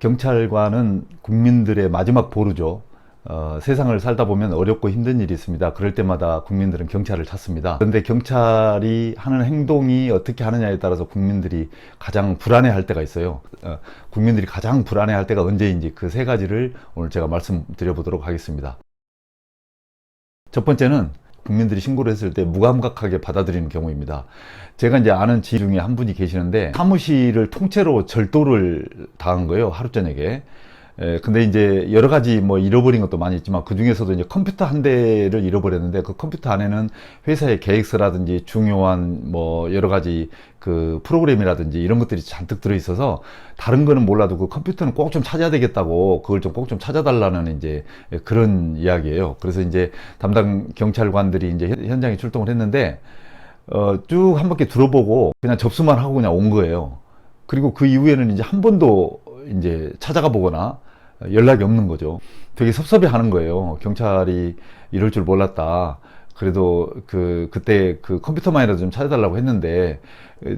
경찰관은 국민들의 마지막 보루죠. 세상을 살다 보면 어렵고 힘든 일이 있습니다. 그럴 때마다 국민들은 경찰을 찾습니다. 그런데 경찰이 하는 행동이 어떻게 하느냐에 따라서 국민들이 가장 불안해할 때가 있어요. 국민들이 가장 불안해할 때가 언제인지 그 세 가지를 오늘 제가 말씀드려 보도록 하겠습니다. 첫 번째는 국민들이 신고를 했을 때 무감각하게 받아들이는 경우입니다. 제가 이제 아는 지인 중에 한 분이 계시는데 사무실을 통째로 절도를 당한 거예요. 하루 저녁에. 근데 이제 여러 가지 뭐 잃어버린 것도 많이 있지만 그 중에서도 이제 컴퓨터 한 대를 잃어버렸는데 그 컴퓨터 안에는 회사의 계획서라든지 중요한 뭐 여러 가지 그 프로그램이라든지 이런 것들이 잔뜩 들어 있어서 다른 거는 몰라도 그 컴퓨터는 꼭 좀 찾아야 되겠다고 그걸 좀 꼭 좀 찾아달라는 이제 그런 이야기예요. 그래서 이제 담당 경찰관들이 이제 현장에 출동을 했는데 쭉 한 바퀴 둘러보고 그냥 접수만 하고 그냥 온 거예요. 그리고 그 이후에는 이제 한 번도 이제 찾아가 보거나 연락이 없는 거죠. 되게 섭섭해 하는 거예요. 경찰이 이럴 줄 몰랐다. 그래도 그때 그 컴퓨터만이라도 좀 찾아달라고 했는데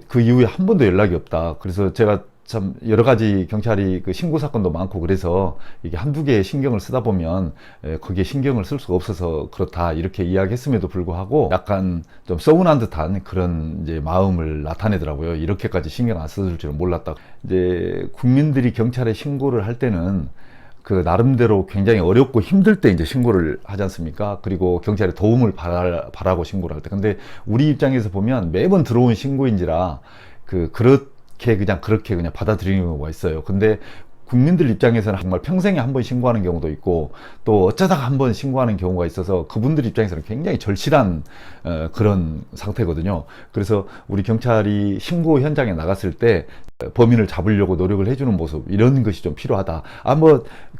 그 이후에 한 번도 연락이 없다. 그래서 제가 참 여러 가지 경찰이 그 신고 사건도 많고 그래서 이게 한두 개의 신경을 쓰다 보면 거기에 신경을 쓸 수가 없어서 그렇다 이렇게 이야기했음에도 불구하고 약간 좀 서운한 듯한 그런 이제 마음을 나타내더라고요. 이렇게까지 신경 안 써줄 줄은 몰랐다. 이제 국민들이 경찰에 신고를 할 때는 그 나름대로 굉장히 어렵고 힘들 때 이제 신고를 하지 않습니까? 그리고 경찰의 도움을 바라고 신고를 할 때. 근데 우리 입장에서 보면 매번 들어온 신고인지라 그렇게 그냥 받아들이는 경우가 있어요. 근데 국민들 입장에서는 정말 평생에 한 번 신고하는 경우도 있고 또 어쩌다가 한 번 신고하는 경우가 있어서 그분들 입장에서는 굉장히 절실한 그런 상태거든요. 그래서 우리 경찰이 신고 현장에 나갔을 때 범인을 잡으려고 노력을 해주는 모습 이런 것이 좀 필요하다.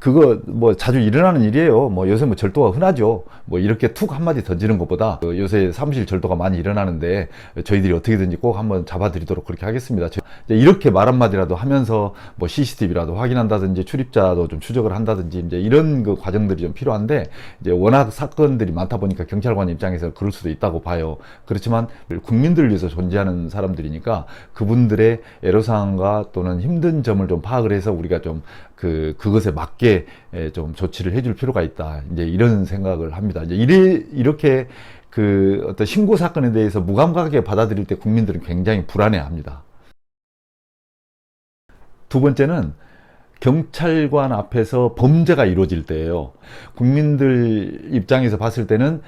그거 자주 일어나는 일이에요. 뭐 요새 뭐 절도가 흔하죠. 뭐 이렇게 툭 한마디 던지는 것보다 요새 사무실 절도가 많이 일어나는데 저희들이 어떻게든지 꼭 한번 잡아드리도록 그렇게 하겠습니다. 이렇게 말 한마디라도 하면서 뭐 CCTV라도 확인한다든지 출입자도 좀 추적을 한다든지 이제 이런 그 과정들이 좀 필요한데 이제 워낙 사건들이 많다 보니까 경찰관 입장에서 그럴 수도 있다고 봐요. 그렇지만 국민들을 위해서 존재하는 사람들이니까 그분들의 애로사항 또는 힘든 점을 좀 파악을 해서 우리가 좀 그것에 맞게 좀 조치를 해줄 필요가 있다. 이제 이런 생각을 합니다. 이제 이렇게 그 어떤 신고 사건에 대해서 무감각하게 받아들일 때 국민들은 굉장히 불안해합니다. 두 번째는 경찰관 앞에서 범죄가 이루어질 때예요. 국민들 입장에서 봤을 때는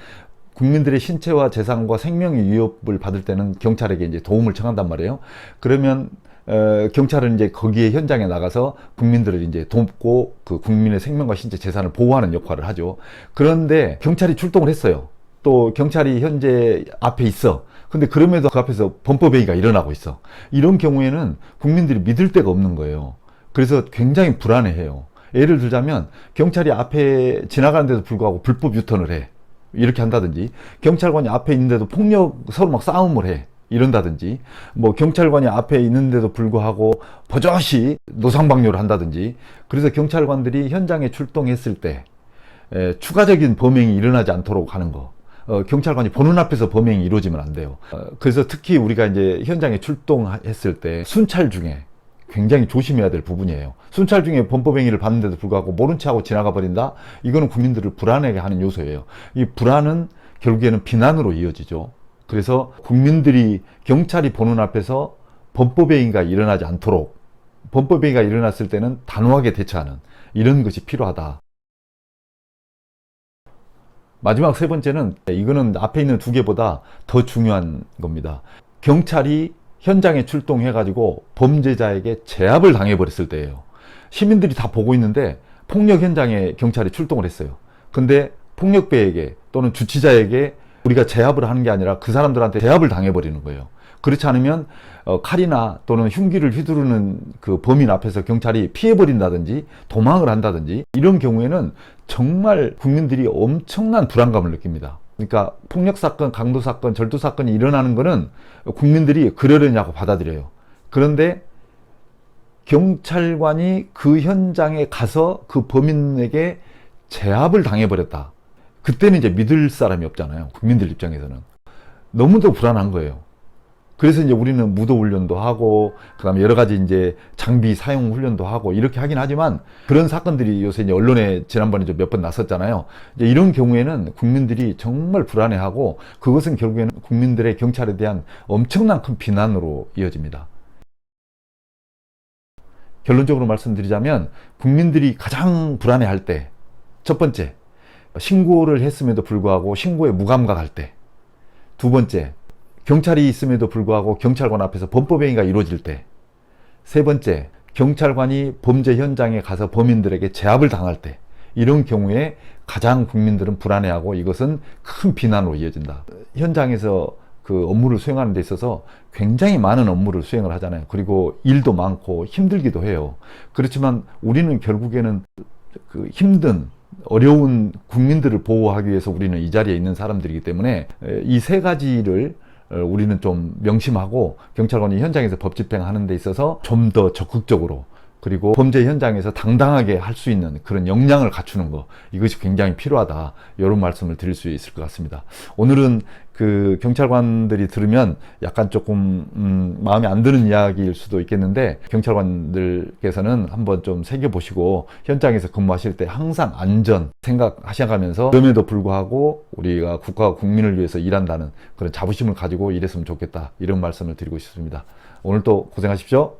국민들의 신체와 재산과 생명의 위협을 받을 때는 경찰에게 이제 도움을 청한단 말이에요. 그러면 경찰은 이제 거기에 현장에 나가서 국민들을 이제 돕고 그 국민의 생명과 신체 재산을 보호하는 역할을 하죠. 그런데 경찰이 출동을 했어요. 또 경찰이 현재 앞에 있어. 근데 그럼에도 그 앞에서 범법행위가 일어나고 있어. 이런 경우에는 국민들이 믿을 데가 없는 거예요. 그래서 굉장히 불안해해요. 예를 들자면 경찰이 앞에 지나가는데도 불구하고 불법 유턴을 해. 이렇게 한다든지 경찰관이 앞에 있는데도 서로 막 싸움을 해. 이런다든지 뭐 경찰관이 앞에 있는데도 불구하고 버젓이 노상방뇨를 한다든지 그래서 경찰관들이 현장에 출동했을 때 추가적인 범행이 일어나지 않도록 하는 거 경찰관이 보는 앞에서 범행이 이루어지면 안 돼요. 그래서 특히 우리가 이제 현장에 출동했을 때 순찰 중에 굉장히 조심해야 될 부분이에요. 순찰 중에 범법행위를 받는데도 불구하고 모른 채 하고 지나가 버린다? 이거는 국민들을 불안하게 하는 요소예요. 이 불안은 결국에는 비난으로 이어지죠. 그래서 국민들이 경찰이 보는 앞에서 범법행위가 일어나지 않도록 범법행위가 일어났을 때는 단호하게 대처하는 이런 것이 필요하다. 마지막 세 번째는 이거는 앞에 있는 두 개보다 더 중요한 겁니다. 경찰이 현장에 출동해 가지고 범죄자에게 제압을 당해버렸을 때예요. 시민들이 다 보고 있는데 폭력 현장에 경찰이 출동을 했어요. 근데 폭력배에게 또는 주치자에게 우리가 제압을 하는 게 아니라 그 사람들한테 제압을 당해버리는 거예요. 그렇지 않으면 칼이나 또는 흉기를 휘두르는 그 범인 앞에서 경찰이 피해버린다든지 도망을 한다든지 이런 경우에는 정말 국민들이 엄청난 불안감을 느낍니다. 그러니까 폭력사건, 강도사건, 절도사건이 일어나는 거는 국민들이 그러려냐고 받아들여요. 그런데 경찰관이 그 현장에 가서 그 범인에게 제압을 당해버렸다. 그때는 이제 믿을 사람이 없잖아요. 국민들 입장에서는. 너무도 불안한 거예요. 그래서 이제 우리는 무도 훈련도 하고, 그다음에 여러 가지 이제 장비 사용 훈련도 하고 이렇게 하긴 하지만, 그런 사건들이 요새 이제 언론에 지난번에 몇 번 났었잖아요. 이제 이런 경우에는 국민들이 정말 불안해하고, 그것은 결국에는 국민들의 경찰에 대한 엄청난 큰 비난으로 이어집니다. 결론적으로 말씀드리자면, 국민들이 가장 불안해할 때, 첫 번째, 신고를 했음에도 불구하고 신고에 무감각할 때, 두 번째, 경찰이 있음에도 불구하고 경찰관 앞에서 범법행위가 이루어질 때, 세 번째, 경찰관이 범죄 현장에 가서 범인들에게 제압을 당할 때, 이런 경우에 가장 국민들은 불안해하고 이것은 큰 비난으로 이어진다. 현장에서 그 업무를 수행하는 데 있어서 굉장히 많은 업무를 수행을 하잖아요. 그리고 일도 많고 힘들기도 해요. 그렇지만 우리는 결국에는 그 힘든 어려운 국민들을 보호하기 위해서 우리는 이 자리에 있는 사람들이기 때문에, 이 세 가지를 우리는 좀 명심하고 경찰관이 현장에서 법 집행하는 데 있어서 좀 더 적극적으로, 그리고 범죄 현장에서 당당하게 할 수 있는 그런 역량을 갖추는 거, 이것이 굉장히 필요하다, 이런 말씀을 드릴 수 있을 것 같습니다. 오늘은 그 경찰관들이 들으면 약간 조금 마음에 안 드는 이야기일 수도 있겠는데, 경찰관들께서는 한번 좀 새겨보시고 현장에서 근무하실 때 항상 안전 생각하셔가면서, 그럼에도 불구하고 우리가 국가와 국민을 위해서 일한다는 그런 자부심을 가지고 일했으면 좋겠다, 이런 말씀을 드리고 싶습니다. 오늘도 고생하십시오.